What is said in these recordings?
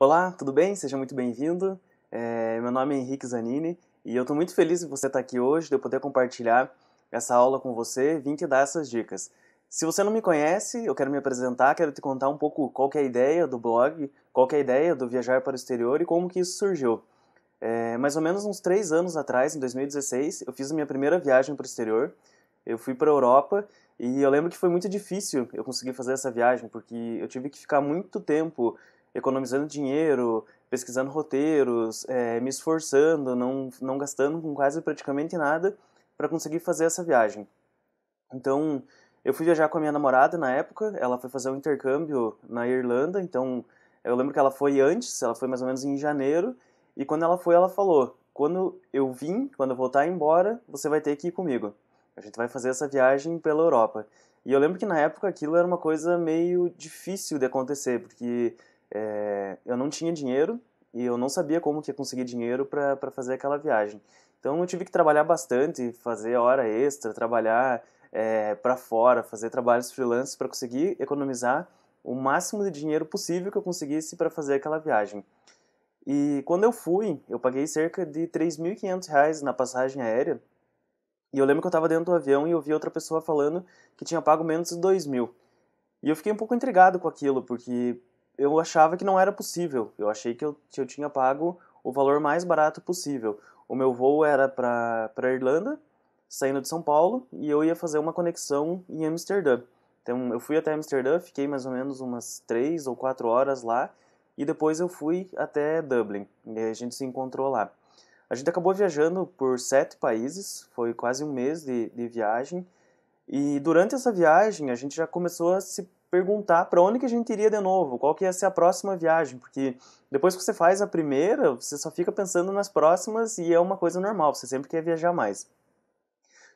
Olá, tudo bem? Seja muito bem-vindo. Meu nome é Henrique Zanini e eu estou muito feliz de você estar aqui hoje, de eu poder compartilhar essa aula com você, vim te dar essas dicas. Se você não me conhece, eu quero me apresentar, quero te contar um pouco qual que é a ideia do blog, qual que é a ideia do Viajar para o Exterior e como que isso surgiu. Mais ou menos uns 3 anos atrás, em 2016, eu fiz a minha primeira viagem para o exterior. Eu fui para a Europa e eu lembro que foi muito difícil eu conseguir fazer essa viagem, porque eu tive que ficar muito tempo economizando dinheiro, pesquisando roteiros, me esforçando, não gastando com quase praticamente nada para conseguir fazer essa viagem. Então, eu fui viajar com a minha namorada na época, ela foi fazer um intercâmbio na Irlanda, então eu lembro que ela foi antes, ela foi mais ou menos em janeiro, e quando ela foi, ela falou: quando eu voltar embora, você vai ter que ir comigo. A gente vai fazer essa viagem pela Europa. E eu lembro que na época aquilo era uma coisa meio difícil de acontecer, porque eu não tinha dinheiro e eu não sabia como que ia conseguir dinheiro para fazer aquela viagem. Então eu tive que trabalhar bastante, fazer hora extra, trabalhar para fora, fazer trabalhos freelance para conseguir economizar o máximo de dinheiro possível que eu conseguisse para fazer aquela viagem. E quando eu fui, eu paguei cerca de R$ 3.500 na passagem aérea. E eu lembro que eu estava dentro do avião e eu vi outra pessoa falando que tinha pago menos de 2.000. E eu fiquei um pouco intrigado com aquilo, porque eu achava que não era possível. Eu achei que eu tinha pago o valor mais barato possível. O meu voo era para Irlanda, saindo de São Paulo, e eu ia fazer uma conexão em Amsterdã. Então eu fui até Amsterdã, fiquei mais ou menos umas 3 ou 4 horas lá, e depois eu fui até Dublin, e a gente se encontrou lá. A gente acabou viajando por 7 países, foi quase um mês de viagem, e durante essa viagem, a gente já começou a se perguntar para onde que a gente iria de novo, qual que ia ser a próxima viagem, porque depois que você faz a primeira, você só fica pensando nas próximas e é uma coisa normal, você sempre quer viajar mais.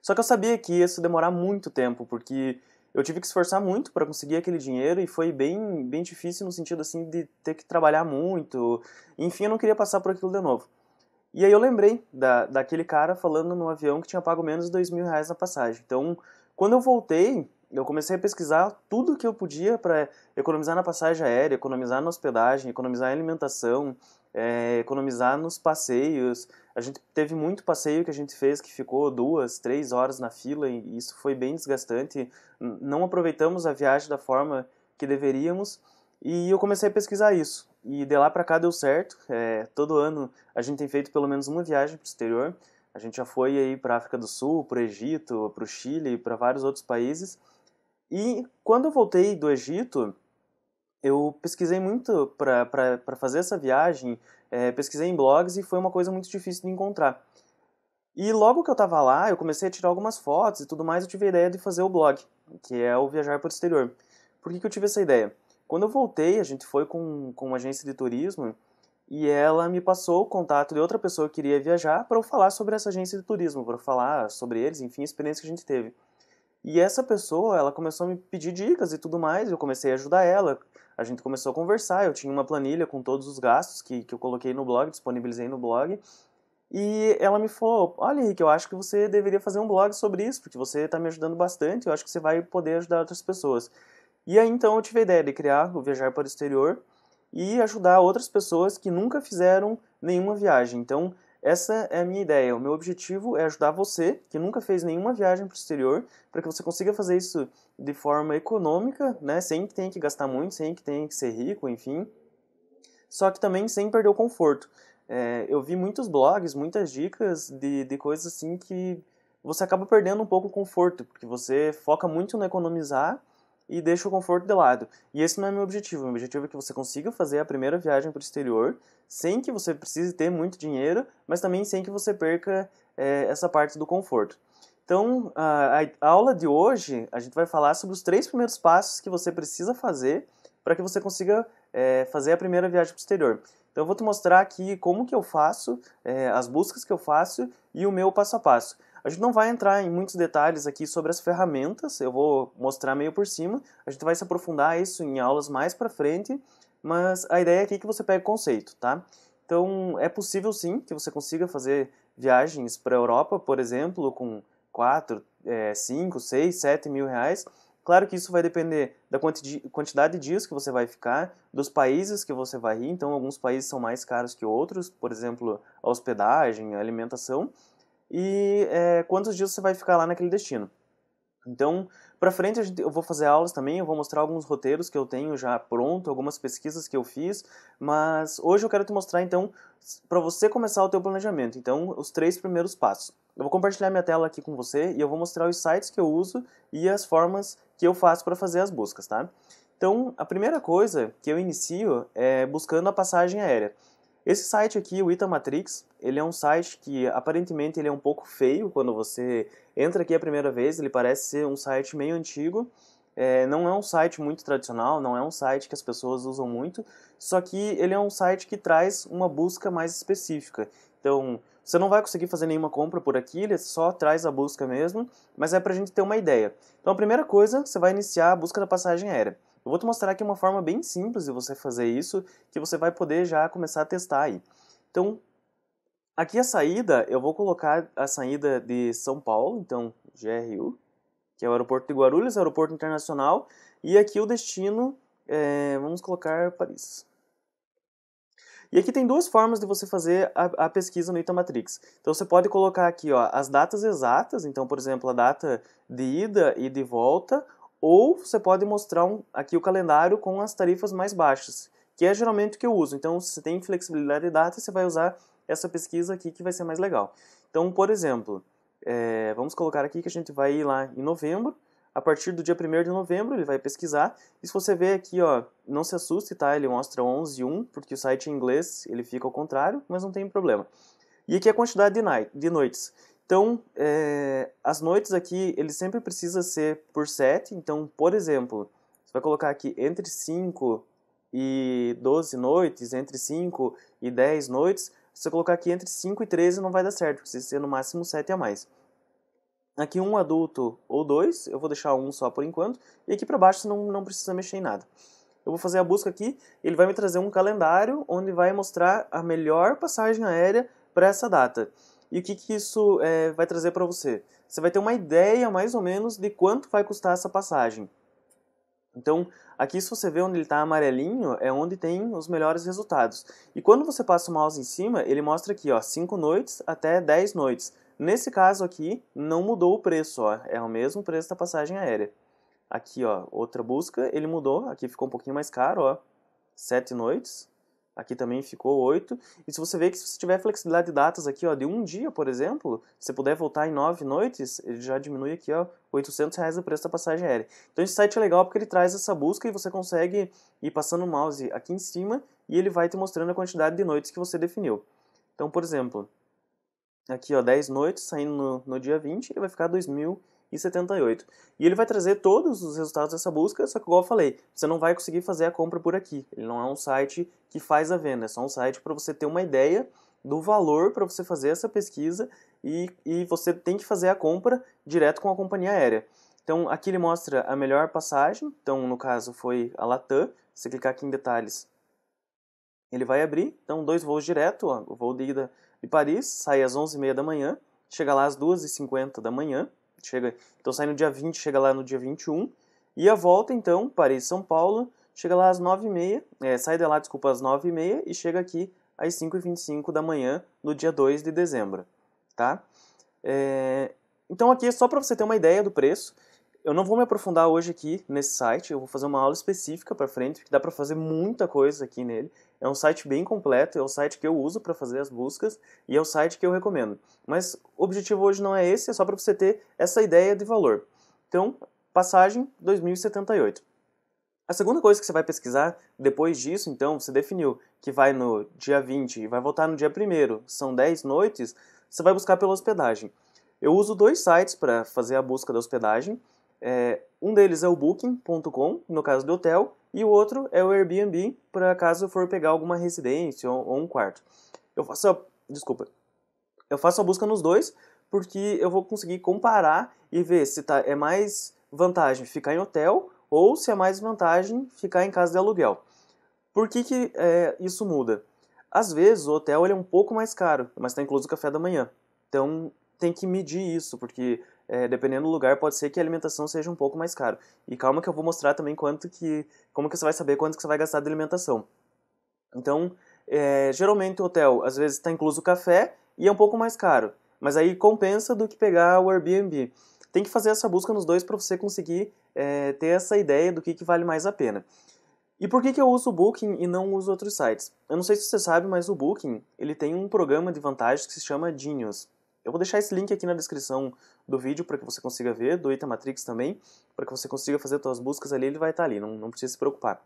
Só que eu sabia que ia isso demorar muito tempo, porque eu tive que esforçar muito para conseguir aquele dinheiro e foi bem difícil no sentido assim de ter que trabalhar muito. Enfim, eu não queria passar por aquilo de novo. E aí eu lembrei daquele cara falando no avião que tinha pago menos de R$ 2.000 na passagem. Então, quando eu voltei, eu comecei a pesquisar tudo que eu podia para economizar na passagem aérea, economizar na hospedagem, economizar em alimentação, economizar nos passeios. A gente teve muito passeio que a gente fez que ficou 2, 3 horas na fila e isso foi bem desgastante. Não aproveitamos a viagem da forma que deveríamos e eu comecei a pesquisar isso. E de lá para cá deu certo. Todo ano a gente tem feito pelo menos uma viagem para o exterior. A gente já foi aí para a África do Sul, para o Egito, para o Chile, para vários outros países. E quando eu voltei do Egito, eu pesquisei muito para fazer essa viagem, pesquisei em blogs e foi uma coisa muito difícil de encontrar. E logo que eu estava lá, eu comecei a tirar algumas fotos e tudo mais, eu tive a ideia de fazer o blog, que é o Viajar para o Exterior. Por que eu tive essa ideia? Quando eu voltei, a gente foi com uma agência de turismo e ela me passou o contato de outra pessoa que queria viajar para eu falar sobre essa agência de turismo, para eu falar sobre eles, enfim, a experiência que a gente teve. E essa pessoa, ela começou a me pedir dicas e tudo mais, eu comecei a ajudar ela, a gente começou a conversar, eu tinha uma planilha com todos os gastos que eu coloquei no blog, disponibilizei no blog, e ela me falou: olha, Henrique, eu acho que você deveria fazer um blog sobre isso, porque você está me ajudando bastante, eu acho que você vai poder ajudar outras pessoas. E aí então eu tive a ideia de criar o Viajar para o Exterior e ajudar outras pessoas que nunca fizeram nenhuma viagem. Então, essa é a minha ideia. O meu objetivo é ajudar você, que nunca fez nenhuma viagem para o exterior, para que você consiga fazer isso de forma econômica, né, sem que tenha que gastar muito, sem que tenha que ser rico, enfim, só que também sem perder o conforto. Eu vi muitos blogs, muitas dicas de coisas assim que você acaba perdendo um pouco o conforto, porque você foca muito no economizar e deixa o conforto de lado. E esse não é meu objetivo. Meu objetivo é que você consiga fazer a primeira viagem para o exterior sem que você precise ter muito dinheiro, mas também sem que você perca essa parte do conforto. Então, a aula de hoje, a gente vai falar sobre os 3 primeiros passos que você precisa fazer para que você consiga fazer a primeira viagem para o exterior. Então, eu vou te mostrar aqui como que eu faço, as buscas que eu faço e o meu passo a passo. A gente não vai entrar em muitos detalhes aqui sobre as ferramentas, eu vou mostrar meio por cima, a gente vai se aprofundar isso em aulas mais para frente, mas a ideia aqui é que você pegue o conceito, tá? Então, é possível sim que você consiga fazer viagens para a Europa, por exemplo, com 4, 5, 6, 7 mil reais, Claro que isso vai depender da quantidade de dias que você vai ficar, dos países que você vai ir, então alguns países são mais caros que outros, por exemplo, a hospedagem, a alimentação, e quantos dias você vai ficar lá naquele destino. Então, para frente eu vou fazer aulas também, eu vou mostrar alguns roteiros que eu tenho já pronto, algumas pesquisas que eu fiz, mas hoje eu quero te mostrar então para você começar o teu planejamento. Então, os 3 primeiros passos. Eu vou compartilhar minha tela aqui com você e eu vou mostrar os sites que eu uso e as formas que eu faço para fazer as buscas, tá? Então, a primeira coisa que eu inicio é buscando a passagem aérea. Esse site aqui, o Itamatrix, ele é um site que aparentemente ele é um pouco feio quando você entra aqui a primeira vez, ele parece ser um site meio antigo, não é um site muito tradicional, não é um site que as pessoas usam muito, só que ele é um site que traz uma busca mais específica. Então, você não vai conseguir fazer nenhuma compra por aqui, ele só traz a busca mesmo, mas é pra gente ter uma ideia. Então, a primeira coisa, você vai iniciar a busca da passagem aérea. Eu vou te mostrar aqui uma forma bem simples de você fazer isso, que você vai poder já começar a testar aí. Então, aqui a saída, eu vou colocar a saída de São Paulo, então GRU, que é o aeroporto de Guarulhos, aeroporto internacional, e aqui o destino, vamos colocar Paris. E aqui tem duas formas de você fazer a pesquisa no Itamatrix. Então você pode colocar aqui ó, as datas exatas, então por exemplo a data de ida e de volta, ou você pode mostrar aqui o calendário com as tarifas mais baixas, que é geralmente o que eu uso. Então se você tem flexibilidade de data, você vai usar essa pesquisa aqui que vai ser mais legal. Então por exemplo, vamos colocar aqui que a gente vai ir lá em novembro. A partir do dia 1º de novembro ele vai pesquisar. E se você ver aqui, ó, não se assuste, tá? Ele mostra 11/1, porque o site em inglês ele fica ao contrário, mas não tem problema. E aqui a quantidade de noites. Então, as noites aqui, ele sempre precisa ser por 7. Então, por exemplo, você vai colocar aqui entre 5 e 12 noites, entre 5 e 10 noites. Se você colocar aqui entre 5 e 13 não vai dar certo, precisa ser no máximo 7 a mais. Aqui um adulto ou 2, eu vou deixar um só por enquanto, e aqui para baixo você não precisa mexer em nada. Eu vou fazer a busca aqui, ele vai me trazer um calendário onde vai mostrar a melhor passagem aérea para essa data. E o que isso vai trazer para você? Você vai ter uma ideia mais ou menos de quanto vai custar essa passagem. Então, aqui se você vê onde ele está amarelinho, é onde tem os melhores resultados. E quando você passa o mouse em cima, ele mostra aqui, ó, 5 noites até 10 noites. Nesse caso aqui, não mudou o preço, ó, é o mesmo preço da passagem aérea. Aqui, ó, outra busca, ele mudou, aqui ficou um pouquinho mais caro, ó, 7 noites. Aqui também ficou 8. E se você vê que se você tiver flexibilidade de datas aqui, ó, de um dia, por exemplo, se você puder voltar em 9 noites, ele já diminui aqui, ó, R$800 o preço da passagem aérea. Então esse site é legal porque ele traz essa busca e você consegue ir passando o mouse aqui em cima e ele vai te mostrando a quantidade de noites que você definiu. Então, por exemplo, aqui ó, 10 noites, saindo no dia 20, ele vai ficar 2.078. E ele vai trazer todos os resultados dessa busca, só que igual eu falei, você não vai conseguir fazer a compra por aqui. Ele não é um site que faz a venda, é só um site para você ter uma ideia do valor para você fazer essa pesquisa e você tem que fazer a compra direto com a companhia aérea. Então aqui ele mostra a melhor passagem, então no caso foi a Latam, se você clicar aqui em detalhes, ele vai abrir, então 2 voos direto, ó, o voo de ida de Paris, sai às 11h30 da manhã, chega lá às 2h50 da manhã, então sai no dia 20, chega lá no dia 21, e a volta então, Paris-São Paulo, chega lá às 9h30, sai de lá, desculpa, às 9h30 e chega aqui às 5h25 da manhã no dia 2 de dezembro, tá? Então aqui é só para você ter uma ideia do preço. Eu não vou me aprofundar hoje aqui nesse site, eu vou fazer uma aula específica para frente, porque dá para fazer muita coisa aqui nele. É um site bem completo, é o site que eu uso para fazer as buscas e é o site que eu recomendo. Mas o objetivo hoje não é esse, é só para você ter essa ideia de valor. Então, passagem 2078. A segunda coisa que você vai pesquisar depois disso, então, você definiu que vai no dia 20 e vai voltar no dia 1º, são 10 noites, você vai buscar pela hospedagem. Eu uso 2 sites para fazer a busca da hospedagem. Um deles é o Booking.com, no caso do hotel, e o outro é o Airbnb, para caso eu for pegar alguma residência ou um quarto. Eu faço a busca nos dois, porque eu vou conseguir comparar e ver se é mais vantagem ficar em hotel ou se é mais vantagem ficar em casa de aluguel. Por que isso muda? Às vezes o hotel ele é um pouco mais caro, mas está incluso o café da manhã. Então tem que medir isso, porque dependendo do lugar, pode ser que a alimentação seja um pouco mais caro. E calma que eu vou mostrar também como que você vai saber quanto que você vai gastar de alimentação. Então, geralmente o hotel, às vezes está incluso o café e é um pouco mais caro, mas aí compensa do que pegar o Airbnb. Tem que fazer essa busca nos dois para você conseguir ter essa ideia do que vale mais a pena. E por que eu uso o Booking e não uso outros sites? Eu não sei se você sabe, mas o Booking ele tem um programa de vantagens que se chama Genius. Eu vou deixar esse link aqui na descrição do vídeo para que você consiga ver, do Itamatrix também, para que você consiga fazer suas buscas ali, ele vai estar ali, não precisa se preocupar.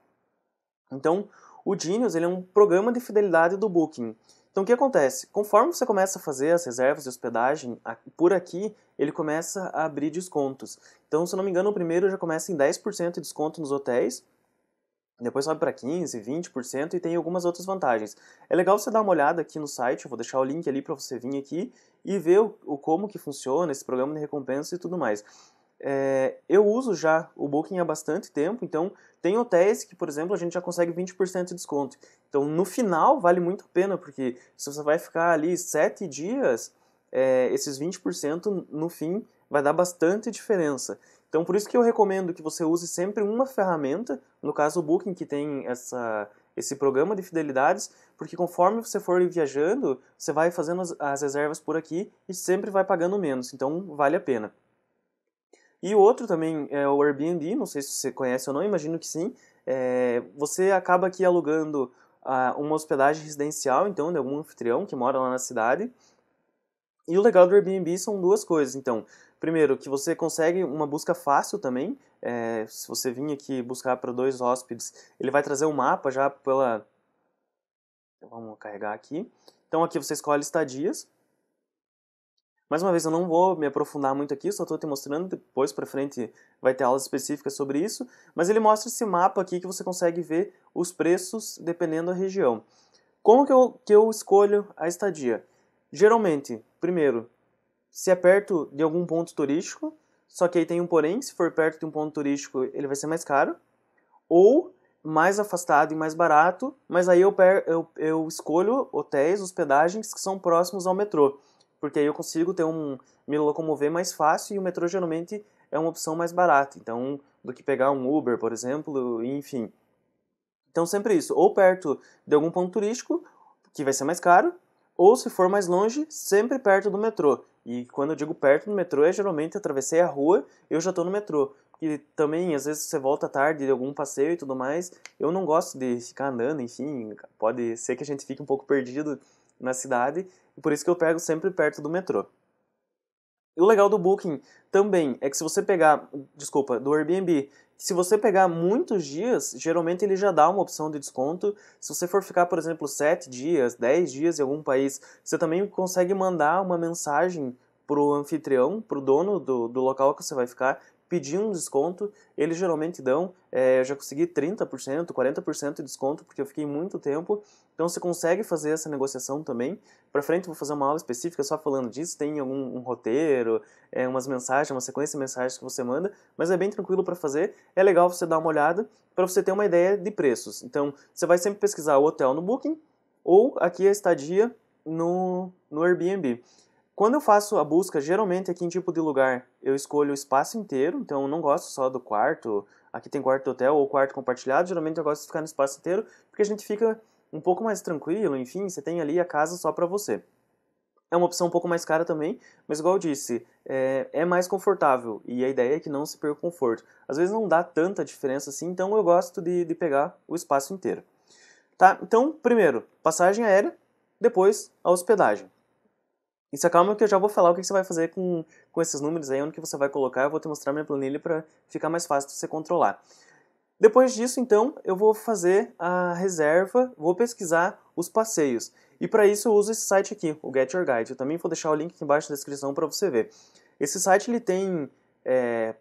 Então, o Genius ele é um programa de fidelidade do Booking. Então, o que acontece? Conforme você começa a fazer as reservas de hospedagem, por aqui, ele começa a abrir descontos. Então, se eu não me engano, o primeiro já começa em 10% de desconto nos hotéis, depois sobe para 15%, 20% e tem algumas outras vantagens. É legal você dar uma olhada aqui no site, eu vou deixar o link ali para você vir aqui e ver como que funciona esse programa de recompensa e tudo mais. Eu uso já o Booking há bastante tempo, então tem hotéis que, por exemplo, a gente já consegue 20% de desconto. Então, no final, vale muito a pena, porque se você vai ficar ali 7 dias, esses 20% no fim vai dar bastante diferença. Então, por isso que eu recomendo que você use sempre uma ferramenta, no caso o Booking, que tem esse programa de fidelidades, porque conforme você for viajando, você vai fazendo as reservas por aqui e sempre vai pagando menos, então vale a pena. E o outro também é o Airbnb, não sei se você conhece ou não, imagino que sim. Você acaba aqui alugando uma hospedagem residencial, então, de algum anfitrião que mora lá na cidade. E o legal do Airbnb são duas coisas, então. Primeiro, que você consegue uma busca fácil também. Se você vir aqui buscar para 2 hóspedes, ele vai trazer um mapa já pela... Vamos carregar aqui. Então aqui você escolhe estadias. Mais uma vez, eu não vou me aprofundar muito aqui, só estou te mostrando, depois para frente vai ter aulas específicas sobre isso, mas ele mostra esse mapa aqui que você consegue ver os preços dependendo da região. Como que eu escolho a estadia? Geralmente, primeiro, se é perto de algum ponto turístico, só que aí tem um porém, se for perto de um ponto turístico ele vai ser mais caro, ou mais afastado e mais barato, mas aí eu escolho hotéis, hospedagens que são próximos ao metrô, porque aí eu consigo me locomover mais fácil e o metrô geralmente é uma opção mais barata, então, do que pegar um Uber, por exemplo, enfim. Então sempre isso, ou perto de algum ponto turístico, que vai ser mais caro, ou se for mais longe, sempre perto do metrô. E quando eu digo perto do metrô, geralmente atravessei a rua, eu já estou no metrô. E também, às vezes, você volta tarde de algum passeio e tudo mais, eu não gosto de ficar andando, enfim, pode ser que a gente fique um pouco perdido na cidade, e por isso que eu pego sempre perto do metrô. E o legal do Booking também é que se você pegar, desculpa, do Airbnb, se você pegar muitos dias, geralmente ele já dá uma opção de desconto. Se você for ficar, por exemplo, 7 dias, 10 dias em algum país, você também consegue mandar uma mensagem pro anfitrião, pro dono do local que você vai ficar, pedir um desconto. Eles geralmente dão, eu já consegui 30%, 40% de desconto, porque eu fiquei muito tempo. Então você consegue fazer essa negociação também. Para frente eu vou fazer uma aula específica só falando disso, tem algum roteiro, umas mensagens, uma sequência de mensagens que você manda, mas é bem tranquilo para fazer. É legal você dar uma olhada para você ter uma ideia de preços. Então, você vai sempre pesquisar o hotel no Booking ou aqui a estadia no Airbnb. Quando eu faço a busca, geralmente aqui em tipo de lugar, eu escolho o espaço inteiro, então eu não gosto só do quarto, aqui tem quarto de hotel ou quarto compartilhado, geralmente eu gosto de ficar no espaço inteiro, porque a gente fica um pouco mais tranquilo, enfim, você tem ali a casa só para você. É uma opção um pouco mais cara também, mas igual eu disse, é mais confortável e a ideia é que não se perca o conforto. Às vezes não dá tanta diferença assim, então eu gosto de pegar o espaço inteiro. Tá? Então, primeiro, passagem aérea, depois a hospedagem. E se acalma que eu já vou falar o que você vai fazer com esses números aí, onde que você vai colocar, eu vou te mostrar minha planilha para ficar mais fácil de você controlar. Depois disso, então, eu vou fazer a reserva, vou pesquisar os passeios. E para isso eu uso esse site aqui, o Get Your Guide. Eu também vou deixar o link aqui embaixo na descrição para você ver. Esse site ele tem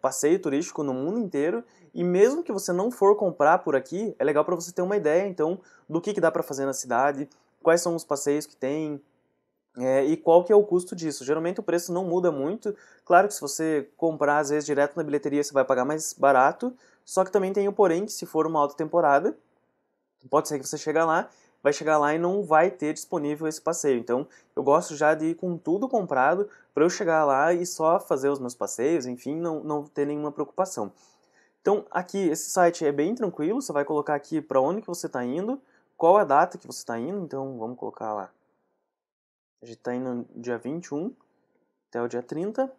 passeio turístico no mundo inteiro e mesmo que você não for comprar por aqui, é legal para você ter uma ideia, então, do que dá para fazer na cidade, quais são os passeios que tem, e qual que é o custo disso. Geralmente o preço não muda muito. Claro que se você comprar, às vezes, direto na bilheteria, você vai pagar mais barato. Só que também tem o porém que se for uma alta temporada, pode ser que você chegue lá vai chegar lá e não vai ter disponível esse passeio. Então, eu gosto já de ir com tudo comprado para eu chegar lá e só fazer os meus passeios, enfim, não ter nenhuma preocupação. Então, aqui, esse site é bem tranquilo, você vai colocar aqui para onde que você está indo, qual a data que você está indo, então vamos colocar lá. A gente está indo dia 21 até o dia 30.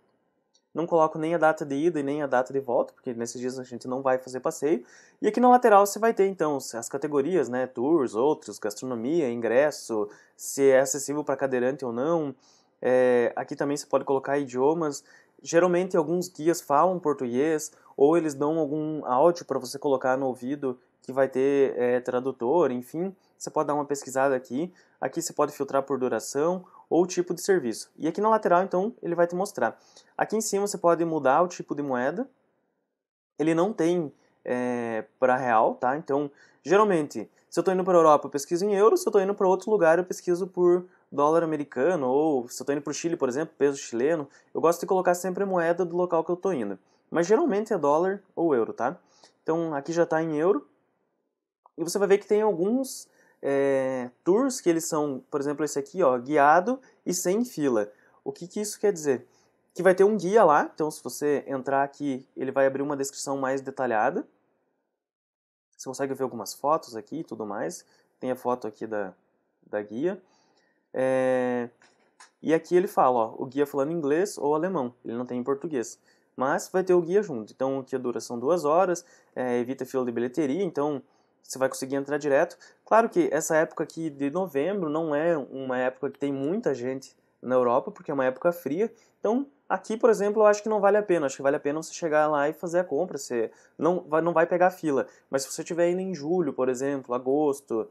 Não coloco nem a data de ida e nem a data de volta, porque nesses dias a gente não vai fazer passeio. E aqui na lateral você vai ter, então, as categorias, né? Tours, outros, gastronomia, ingresso, se é acessível para cadeirante ou não. Aqui também você pode colocar idiomas. Geralmente alguns guias falam português, ou eles dão algum áudio para você colocar no ouvido que vai ter tradutor, enfim. Você pode dar uma pesquisada aqui. Aqui você pode filtrar por duração ou tipo de serviço. E aqui na lateral, então, ele vai te mostrar. Aqui em cima você pode mudar o tipo de moeda. Ele não tem para real, tá? Então, geralmente, se eu estou indo para a Europa, eu pesquiso em euros. Se eu estou indo para outro lugar, eu pesquiso por dólar americano. Ou se eu estou indo para o Chile, por exemplo, peso chileno. Eu gosto de colocar sempre a moeda do local que eu estou indo. Mas geralmente é dólar ou euro, tá? Então, aqui já está em euro. E você vai ver que tem alguns tours que eles são, por exemplo, esse aqui, ó, guiado e sem fila. O que isso quer dizer? Que vai ter um guia lá, então se você entrar aqui, ele vai abrir uma descrição mais detalhada. Você consegue ver algumas fotos aqui e tudo mais. Tem a foto aqui da guia. E aqui ele fala, ó, o guia falando inglês ou alemão, ele não tem em português. Mas vai ter o guia junto. Então aqui a duração 2 horas, evita fila de bilheteria, então você vai conseguir entrar direto. Claro que essa época aqui de novembro não é uma época que tem muita gente na Europa, porque é uma época fria. Então, aqui, por exemplo, eu acho que não vale a pena. Acho que vale a pena você chegar lá e fazer a compra. Você não vai pegar fila. Mas se você estiver indo em julho, por exemplo, agosto,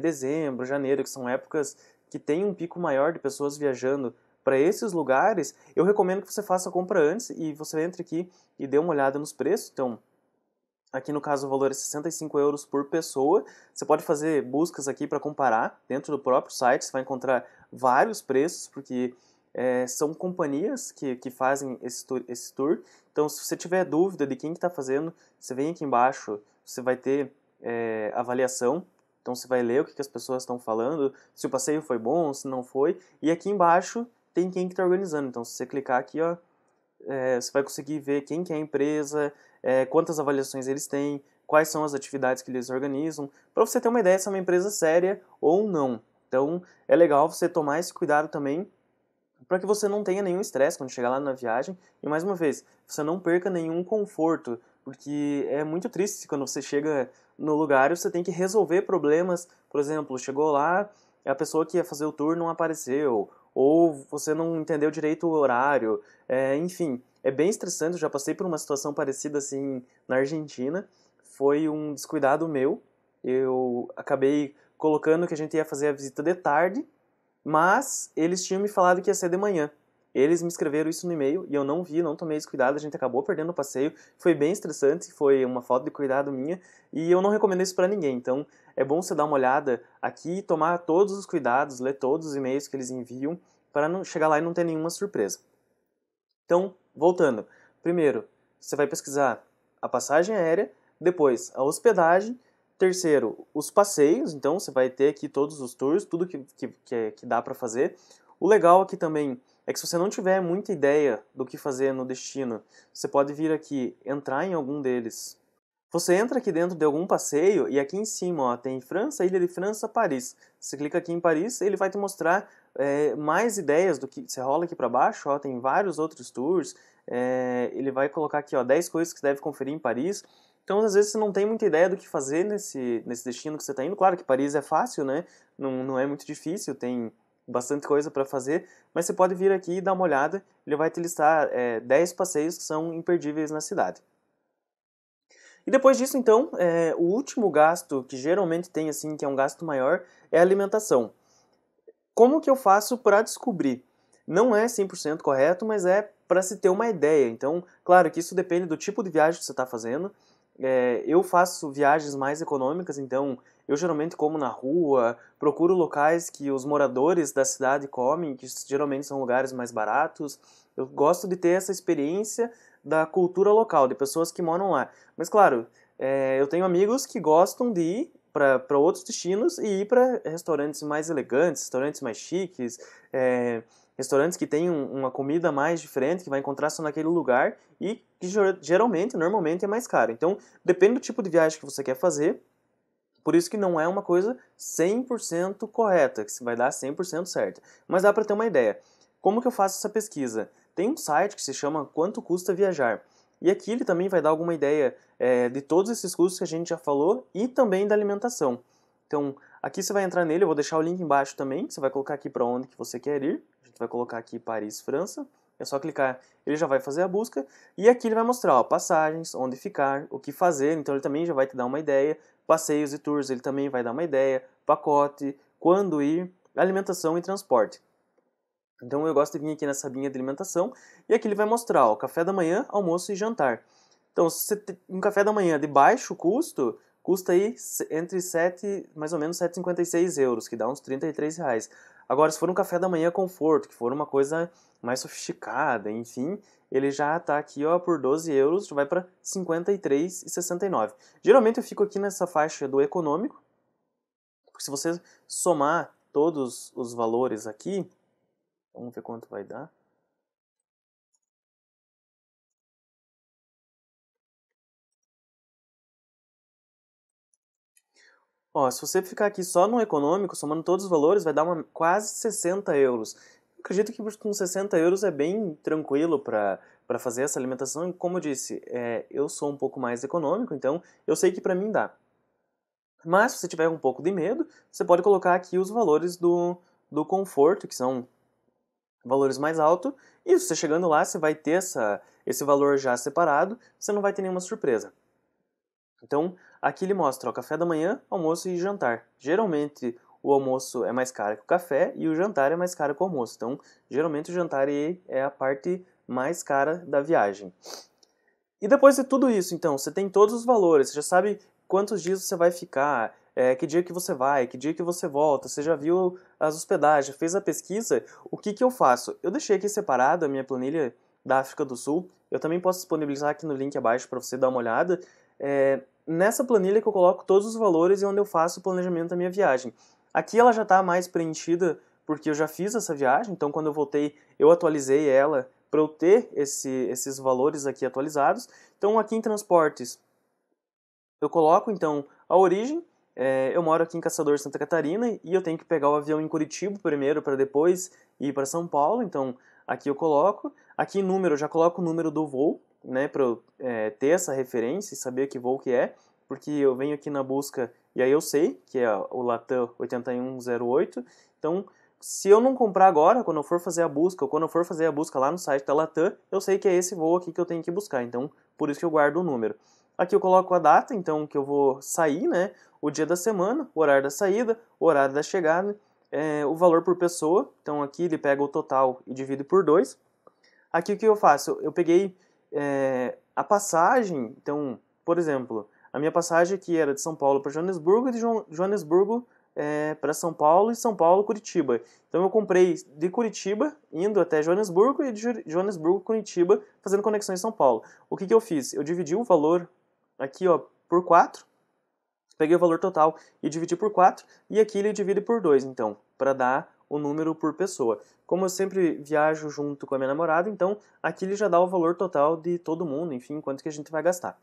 dezembro, janeiro, que são épocas que tem um pico maior de pessoas viajando para esses lugares, eu recomendo que você faça a compra antes e você entre aqui e dê uma olhada nos preços. Então, aqui no caso o valor é 65 euros por pessoa. Você pode fazer buscas aqui para comparar dentro do próprio site. Você vai encontrar vários preços, porque são companhias que fazem esse tour. Então, se você tiver dúvida de quem está fazendo, você vem aqui embaixo, você vai ter avaliação. Então, você vai ler o que as pessoas estão falando, se o passeio foi bom, se não foi. E aqui embaixo tem quem que está organizando. Então, se você clicar aqui, ó, você vai conseguir ver quem que é a empresa, quantas avaliações eles têm, quais são as atividades que eles organizam, para você ter uma ideia se é uma empresa séria ou não. Então, é legal você tomar esse cuidado também, para que você não tenha nenhum estresse quando chegar lá na viagem, e mais uma vez, você não perca nenhum conforto, porque é muito triste quando você chega no lugar e você tem que resolver problemas. Por exemplo, chegou lá, a pessoa que ia fazer o tour não apareceu, ou você não entendeu direito o horário, enfim, é bem estressante. Eu já passei por uma situação parecida assim na Argentina, foi um descuidado meu, eu acabei colocando que a gente ia fazer a visita de tarde, mas eles tinham me falado que ia ser de manhã. Eles me escreveram isso no e-mail e eu não vi, não tomei esse cuidado, a gente acabou perdendo o passeio. Foi bem estressante, foi uma falta de cuidado minha e eu não recomendo isso para ninguém. Então é bom você dar uma olhada aqui, tomar todos os cuidados, ler todos os e-mails que eles enviam para não chegar lá e não ter nenhuma surpresa. Então, voltando. Primeiro, você vai pesquisar a passagem aérea, depois a hospedagem, terceiro, os passeios. Então você vai ter aqui todos os tours, tudo que dá para fazer. O legal aqui também é que se você não tiver muita ideia do que fazer no destino, você pode vir aqui, entrar em algum deles. Você entra aqui dentro de algum passeio e aqui em cima ó, tem França, Ilha de França, Paris. Você clica aqui em Paris, ele vai te mostrar mais ideias do que... Você rola aqui para baixo, ó, tem vários outros tours. Ele vai colocar aqui ó, 10 coisas que você deve conferir em Paris. Então, às vezes, você não tem muita ideia do que fazer nesse destino que você está indo. Claro que Paris é fácil, né? Não é muito difícil, tem bastante coisa para fazer. Mas você pode vir aqui e dar uma olhada. Ele vai te listar 10 passeios que são imperdíveis na cidade. E depois disso, então, o último gasto que geralmente tem, assim, que é um gasto maior, é a alimentação. Como que eu faço para descobrir? Não é 100% correto, mas é para se ter uma ideia. Então, claro que isso depende do tipo de viagem que você está fazendo. Eu faço viagens mais econômicas, então eu geralmente como na rua, procuro locais que os moradores da cidade comem, que geralmente são lugares mais baratos. Eu gosto de ter essa experiência da cultura local, de pessoas que moram lá. Mas claro, eu tenho amigos que gostam de ir para outros destinos e ir para restaurantes mais elegantes, restaurantes mais chiques, restaurantes que têm uma comida mais diferente, que vai encontrar só naquele lugar e que geralmente, normalmente é mais caro. Então, depende do tipo de viagem que você quer fazer, por isso que não é uma coisa 100% correta, que vai dar 100% certo. Mas dá para ter uma ideia. Como que eu faço essa pesquisa? Tem um site que se chama Quanto Custa Viajar. E aqui ele também vai dar alguma ideia de todos esses custos que a gente já falou e também da alimentação. Então, aqui você vai entrar nele, eu vou deixar o link embaixo também, você vai colocar aqui para onde que você quer ir. A gente vai colocar aqui Paris, França. É só clicar, ele já vai fazer a busca. E aqui ele vai mostrar passagens, onde ficar, o que fazer. Então ele também já vai te dar uma ideia. Passeios e tours, ele também vai dar uma ideia. Pacote, quando ir, alimentação e transporte. Então eu gosto de vir aqui nessa abinha de alimentação. E aqui ele vai mostrar café da manhã, almoço e jantar. Então, se você tem um café da manhã de baixo custo, custa aí entre mais ou menos 7,56 euros, que dá uns 33 reais. Agora, se for um café da manhã conforto, que for uma coisa mais sofisticada, enfim, ele já está aqui por 12 euros, já vai para 53,69. Geralmente eu fico aqui nessa faixa do econômico, porque se você somar todos os valores aqui, vamos ver quanto vai dar. Se você ficar aqui só no econômico, somando todos os valores, vai dar quase 60 euros. Eu acredito que com 60 euros é bem tranquilo para fazer essa alimentação. E como eu disse, eu sou um pouco mais econômico, então eu sei que para mim dá. Mas se você tiver um pouco de medo, você pode colocar aqui os valores do conforto, que são valores mais altos. E você chegando lá, você vai ter esse valor já separado, você não vai ter nenhuma surpresa. Então, aqui ele mostra café da manhã, almoço e jantar. Geralmente, o almoço é mais caro que o café e o jantar é mais caro que o almoço. Então, geralmente o jantar é a parte mais cara da viagem. E depois de tudo isso, então, você tem todos os valores, você já sabe quantos dias você vai ficar, que dia que você vai, que dia que você volta, você já viu as hospedagens, fez a pesquisa, o que eu faço? Eu deixei aqui separado a minha planilha da África do Sul, eu também posso disponibilizar aqui no link abaixo para você dar uma olhada. Nessa planilha que eu coloco todos os valores e onde eu faço o planejamento da minha viagem. Aqui ela já está mais preenchida porque eu já fiz essa viagem, então quando eu voltei eu atualizei ela para eu ter esses valores aqui atualizados. Então aqui em transportes eu coloco então a origem, eu moro aqui em Caçador, Santa Catarina e eu tenho que pegar o avião em Curitiba primeiro para depois ir para São Paulo, então aqui eu coloco. Aqui em número eu já coloco o número do voo, né, para eu ter essa referência e saber que voo que é, porque eu venho aqui na busca e aí eu sei que é o Latam 8108, então se eu não comprar agora, quando eu for fazer a busca, ou quando eu for fazer a busca lá no site da Latam, eu sei que é esse voo aqui que eu tenho que buscar, então por isso que eu guardo o número. Aqui eu coloco a data, então, que eu vou sair, né, o dia da semana, o horário da saída, o horário da chegada, o valor por pessoa, então aqui ele pega o total e divide por 2. Aqui o que eu faço? Eu peguei a passagem, então, por exemplo, a minha passagem aqui era de São Paulo para Joanesburgo e de Joanesburgo para São Paulo e São Paulo Curitiba. Então eu comprei de Curitiba indo até Joanesburgo e de Joanesburgo Curitiba fazendo conexão em São Paulo. O que eu fiz? Eu dividi o valor aqui por 4, peguei o valor total e dividi por 4 e aqui ele divide por 2, então, para dar o número por pessoa. Como eu sempre viajo junto com a minha namorada, então aqui ele já dá o valor total de todo mundo, enfim, quanto que a gente vai gastar.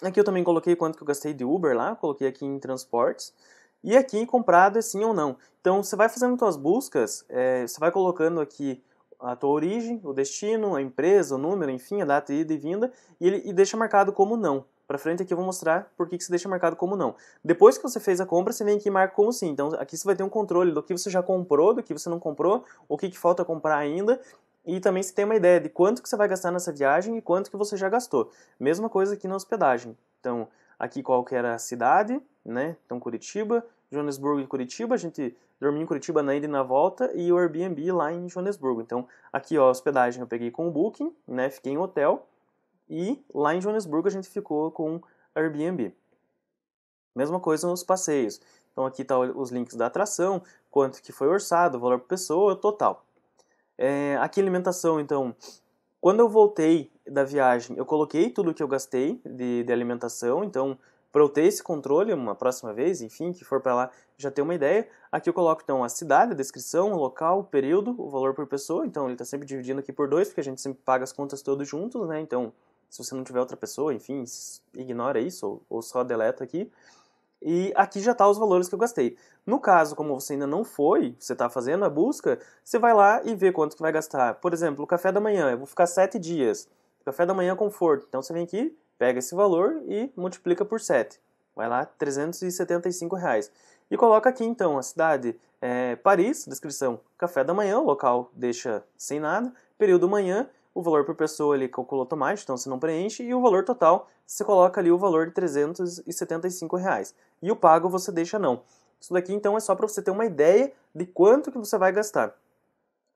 Aqui eu também coloquei quanto que eu gastei de Uber lá, coloquei aqui em transportes. E aqui comprado é sim ou não. Então você vai fazendo suas buscas, você vai colocando aqui a tua origem, o destino, a empresa, o número, enfim, a data de ida e vinda, e deixa marcado como não. Para frente aqui eu vou mostrar por que você deixa marcado como não. Depois que você fez a compra, você vem aqui e marca como sim. Então aqui você vai ter um controle do que você já comprou, do que você não comprou, o que falta comprar ainda. E também você tem uma ideia de quanto que você vai gastar nessa viagem e quanto que você já gastou. Mesma coisa aqui na hospedagem. Então, aqui qual que era a cidade, né? Então, Curitiba, Joanesburgo e Curitiba. A gente dormiu em Curitiba na ida e na volta e o Airbnb lá em Joanesburgo. Então, aqui, a hospedagem eu peguei com o Booking, né? Fiquei em hotel. E lá em Joanesburgo a gente ficou com Airbnb. Mesma coisa nos passeios. Então, aqui tá os links da atração, quanto que foi orçado, valor por pessoa, total. Aqui alimentação, então, quando eu voltei da viagem, eu coloquei tudo que eu gastei de alimentação, então para eu ter esse controle uma próxima vez, enfim, que for para lá já ter uma ideia. Aqui eu coloco então a cidade, a descrição, o local, o período, o valor por pessoa, então ele está sempre dividindo aqui por 2, porque a gente sempre paga as contas todos juntos, né? Então, se você não tiver outra pessoa, enfim, ignora isso ou só deleta aqui. E aqui já tá os valores que eu gastei. No caso, como você ainda não foi, você está fazendo a busca, você vai lá e vê quanto que vai gastar. Por exemplo, o café da manhã, eu vou ficar 7 dias. Café da manhã conforto. Então você vem aqui, pega esse valor e multiplica por 7. Vai lá, R$ 375. E coloca aqui então a cidade, Paris, descrição, café da manhã, o local deixa sem nada, período manhã, o valor por pessoa ele calcula automático, então você não preenche, e o valor total, você coloca ali o valor de R$ 375. E o pago você deixa não. Isso daqui então é só para você ter uma ideia de quanto que você vai gastar.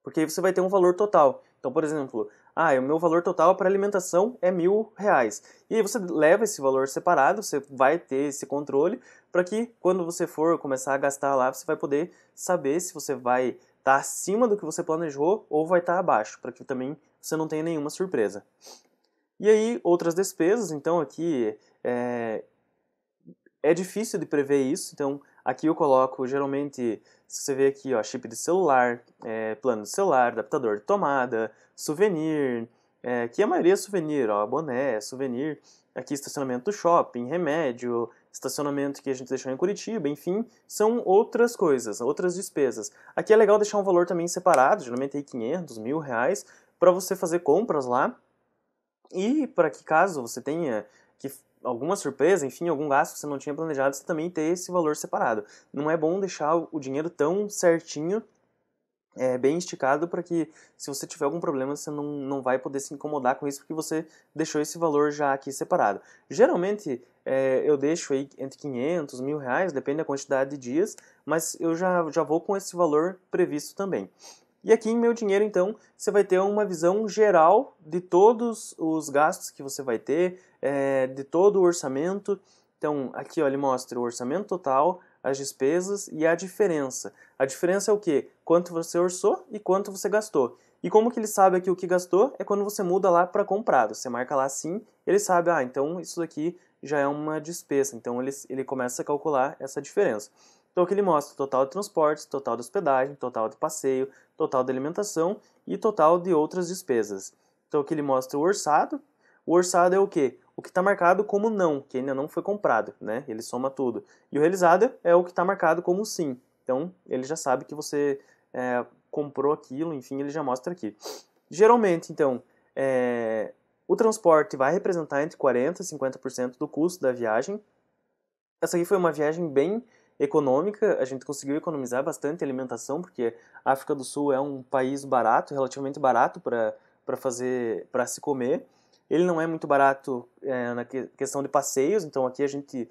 Porque aí você vai ter um valor total. Então, por exemplo, o meu valor total para alimentação é R$ 1.000. E aí você leva esse valor separado, você vai ter esse controle, para que quando você for começar a gastar lá, você vai poder saber se você vai estar acima do que você planejou ou vai estar abaixo, para que também você não tenha nenhuma surpresa. E aí, outras despesas, então aqui é difícil de prever isso, então aqui eu coloco geralmente, se você vê aqui, ó, chip de celular, plano de celular, adaptador de tomada, souvenir, aqui a maioria é souvenir, ó, boné, souvenir, aqui estacionamento do shopping, remédio, estacionamento que a gente deixou em Curitiba, enfim, são outras coisas, outras despesas. Aqui é legal deixar um valor também separado, geralmente aí 500, R$ 1.000, para você fazer compras lá, e para que caso você tenha alguma surpresa, enfim, algum gasto que você não tinha planejado, você também ter esse valor separado. Não é bom deixar o dinheiro tão certinho, bem esticado, para que se você tiver algum problema, você não vai poder se incomodar com isso, porque você deixou esse valor já aqui separado. Geralmente, eu deixo aí entre 500, R$ 1.000, depende da quantidade de dias, mas eu já vou com esse valor previsto também. E aqui em Meu Dinheiro, então, você vai ter uma visão geral de todos os gastos que você vai ter, de todo o orçamento. Então, aqui ó, ele mostra o orçamento total, as despesas e a diferença. A diferença é o quê? Quanto você orçou e quanto você gastou. E como que ele sabe aqui o que gastou? É quando você muda lá para comprado. Você marca lá sim, ele sabe, então isso daqui já é uma despesa. Então ele começa a calcular essa diferença. Então aqui ele mostra o total de transportes, total de hospedagem, total de passeio, total de alimentação e total de outras despesas. Então aqui ele mostra o orçado. O orçado é o quê? O que está marcado como não, que ainda não foi comprado, né? Ele soma tudo. E o realizado é o que está marcado como sim. Então ele já sabe que você comprou aquilo, enfim, ele já mostra aqui. Geralmente, então, o transporte vai representar entre 40% e 50% do custo da viagem. Essa aqui foi uma viagem bem econômica, a gente conseguiu economizar bastante alimentação, porque a África do Sul é um país barato, relativamente barato para se comer. Ele não é muito barato na questão de passeios, então aqui a gente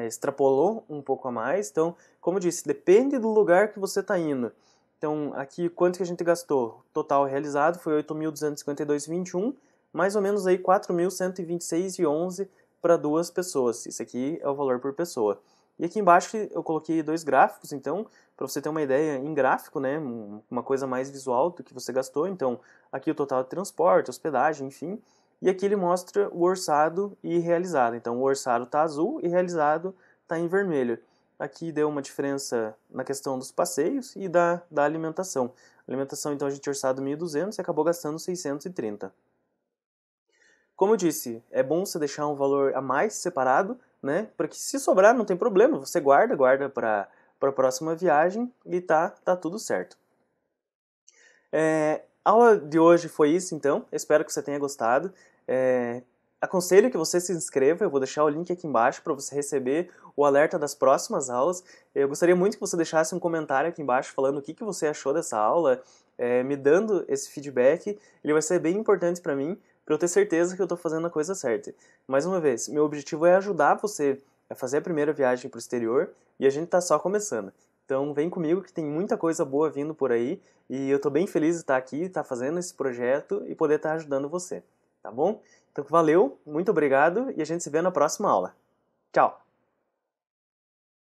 extrapolou um pouco a mais. Então, como eu disse, depende do lugar que você está indo. Então, aqui, quanto que a gente gastou? Total realizado foi 8.252,21, mais ou menos aí 4.126,11 para 2 pessoas. Isso aqui é o valor por pessoa. E aqui embaixo eu coloquei 2 gráficos, então, para você ter uma ideia em gráfico, né, uma coisa mais visual do que você gastou. Então, aqui o total de transporte, hospedagem, enfim. E aqui ele mostra o orçado e realizado. Então, o orçado está azul e realizado está em vermelho. Aqui deu uma diferença na questão dos passeios e da alimentação. A alimentação, então, a gente tinha orçado 1.200 e acabou gastando 630. Como eu disse, é bom você deixar um valor a mais separado, né? Para que se sobrar não tem problema, você guarda para a próxima viagem e tá tudo certo. A aula de hoje foi isso, então. Espero que você tenha gostado. Aconselho que você se inscreva, eu vou deixar o link aqui embaixo para você receber o alerta das próximas aulas. Eu gostaria muito que você deixasse um comentário aqui embaixo falando o que você achou dessa aula, me dando esse feedback. Ele vai ser bem importante para mim, para eu ter certeza que eu estou fazendo a coisa certa. Mais uma vez, meu objetivo é ajudar você a fazer a primeira viagem para o exterior e a gente está só começando. Então vem comigo que tem muita coisa boa vindo por aí e eu estou bem feliz de estar aqui, estar fazendo esse projeto e poder estar ajudando você, tá bom? Então valeu, muito obrigado e a gente se vê na próxima aula. Tchau!